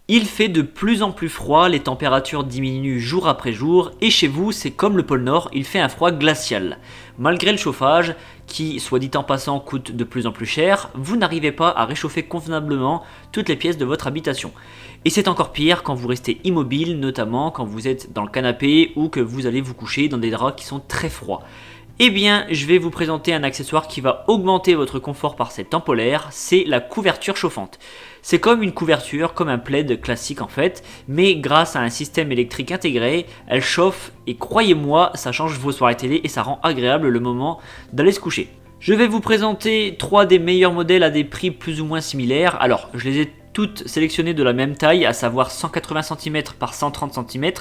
Il fait de plus en plus froid, les températures diminuent jour après jour et chez vous c'est comme le pôle Nord, il fait un froid glacial. Malgré le chauffage, qui soit dit en passant coûte de plus en plus cher, vous n'arrivez pas à réchauffer convenablement toutes les pièces de votre habitation. Et c'est encore pire quand vous restez immobile, notamment quand vous êtes dans le canapé ou que vous allez vous coucher dans des draps qui sont très froids. Eh bien, je vais vous présenter un accessoire qui va augmenter votre confort par ces temps polaires, c'est la couverture chauffante. C'est comme une couverture, comme un plaid classique en fait, mais grâce à un système électrique intégré, elle chauffe et croyez-moi, ça change vos soirées télé et ça rend agréable le moment d'aller se coucher. Je vais vous présenter 3 des meilleurs modèles à des prix plus ou moins similaires. Alors, je les ai toutes sélectionnées de la même taille, à savoir 180 cm par 130 cm,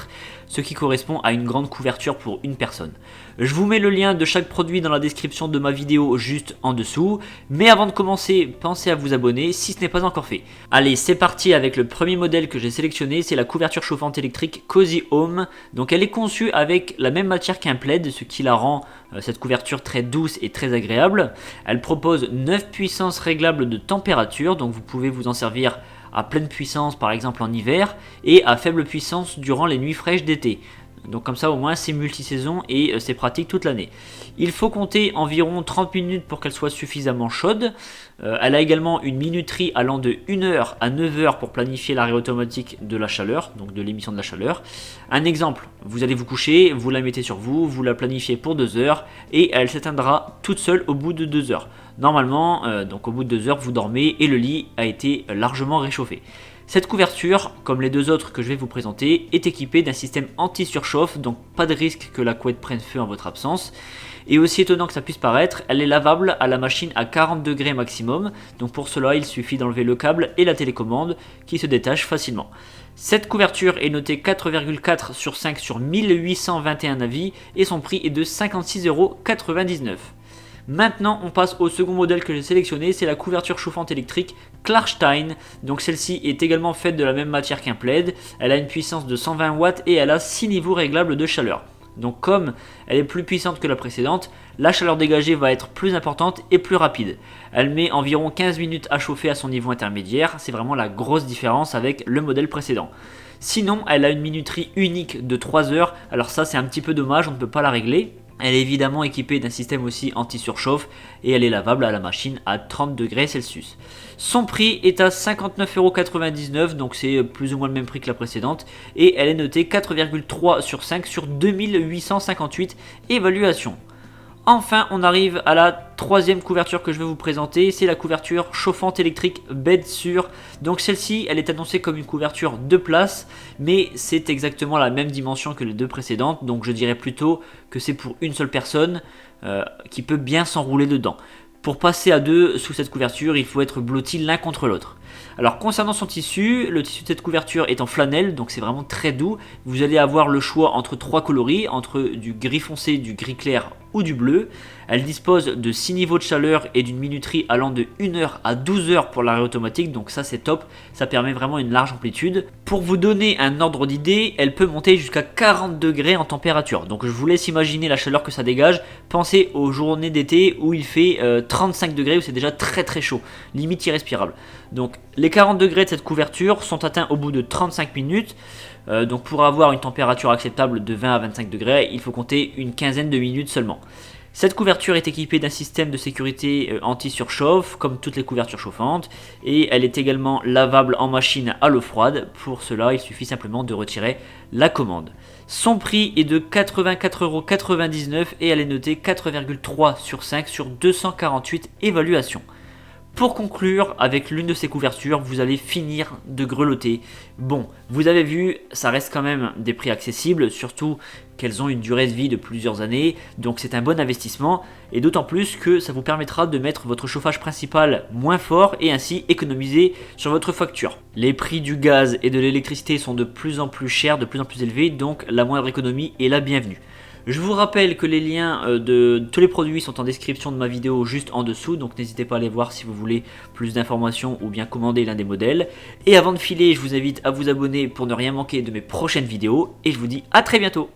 ce qui correspond à une grande couverture pour une personne. Je vous mets le lien de chaque produit dans la description de ma vidéo juste en dessous, mais avant de commencer, pensez à vous abonner si ce n'est pas encore fait. Allez, c'est parti avec le premier modèle que j'ai sélectionné, c'est la couverture chauffante électrique Cozy Home. Donc elle est conçue avec la même matière qu'un plaid, ce qui la rend cette couverture très douce et très agréable. Elle propose 9 puissances réglables de température, donc vous pouvez vous en servir à pleine puissance par exemple en hiver et à faible puissance durant les nuits fraîches d'été. Donc comme ça au moins c'est multisaison et c'est pratique toute l'année. Il faut compter environ 30 minutes pour qu'elle soit suffisamment chaude. Elle a également une minuterie allant de 1h à 9h pour planifier l'arrêt automatique de la chaleur, donc de l'émission de la chaleur. Un exemple, vous allez vous coucher, vous la mettez sur vous, vous la planifiez pour 2 heures et elle s'éteindra toute seule au bout de 2 heures. Normalement, donc au bout de 2 heures, vous dormez et le lit a été largement réchauffé. Cette couverture, comme les deux autres que je vais vous présenter, est équipée d'un système anti-surchauffe, donc pas de risque que la couette prenne feu en votre absence. Et aussi étonnant que ça puisse paraître, elle est lavable à la machine à 40 degrés maximum, donc pour cela il suffit d'enlever le câble et la télécommande qui se détachent facilement. Cette couverture est notée 4,4 sur 5 sur 1821 avis et son prix est de 56,99 €. Maintenant on passe au second modèle que j'ai sélectionné, c'est la couverture chauffante électrique Klarstein. Donc celle-ci est également faite de la même matière qu'un plaid, elle a une puissance de 120 watts et elle a 6 niveaux réglables de chaleur. Donc comme elle est plus puissante que la précédente, la chaleur dégagée va être plus importante et plus rapide. Elle met environ 15 minutes à chauffer à son niveau intermédiaire, c'est vraiment la grosse différence avec le modèle précédent. Sinon elle a une minuterie unique de 3 heures, alors ça c'est un petit peu dommage, on ne peut pas la régler. Elle est évidemment équipée d'un système aussi anti-surchauffe et elle est lavable à la machine à 30 degrés Celsius. Son prix est à 59,99 €, donc c'est plus ou moins le même prix que la précédente et elle est notée 4,3 sur 5 sur 2858 évaluations. Enfin, on arrive à la troisième couverture que je vais vous présenter, c'est la couverture chauffante électrique Bedsure. Donc celle-ci, elle est annoncée comme une couverture 2 places, mais c'est exactement la même dimension que les deux précédentes, donc je dirais plutôt que c'est pour une seule personne qui peut bien s'enrouler dedans. Pour passer à 2 sous cette couverture, il faut être blotti l'un contre l'autre. Alors concernant son tissu, le tissu de cette couverture est en flanelle, donc c'est vraiment très doux. Vous allez avoir le choix entre 3 coloris, entre du gris foncé, du gris clair ou du bleu. Elle dispose de 6 niveaux de chaleur et d'une minuterie allant de 1h à 12 heures pour l'arrêt automatique, donc ça c'est top, ça permet vraiment une large amplitude. Pour vous donner un ordre d'idée, elle peut monter jusqu'à 40 degrés en température, donc je vous laisse imaginer la chaleur que ça dégage. Pensez aux journées d'été où il fait 35 degrés, où c'est déjà très très chaud, limite irrespirable. Donc les 40 degrés de cette couverture sont atteints au bout de 35 minutes. Donc pour avoir une température acceptable de 20 à 25 degrés, il faut compter une quinzaine de minutes seulement. Cette couverture est équipée d'un système de sécurité anti-surchauffe, comme toutes les couvertures chauffantes, et elle est également lavable en machine à l'eau froide. Pour cela, il suffit simplement de retirer la commande. Son prix est de 84,99 € et elle est notée 4,3 sur 5 sur 248 évaluations. Pour conclure, avec l'une de ces couvertures, vous allez finir de grelotter. Bon, vous avez vu, ça reste quand même des prix accessibles, surtout qu'elles ont une durée de vie de plusieurs années, donc c'est un bon investissement, et d'autant plus que ça vous permettra de mettre votre chauffage principal moins fort et ainsi économiser sur votre facture. Les prix du gaz et de l'électricité sont de plus en plus chers, de plus en plus élevés, donc la moindre économie est la bienvenue. Je vous rappelle que les liens de tous les produits sont en description de ma vidéo juste en dessous, donc n'hésitez pas à les voir si vous voulez plus d'informations ou bien commander l'un des modèles. Et avant de filer, je vous invite à vous abonner pour ne rien manquer de mes prochaines vidéos et je vous dis à très bientôt.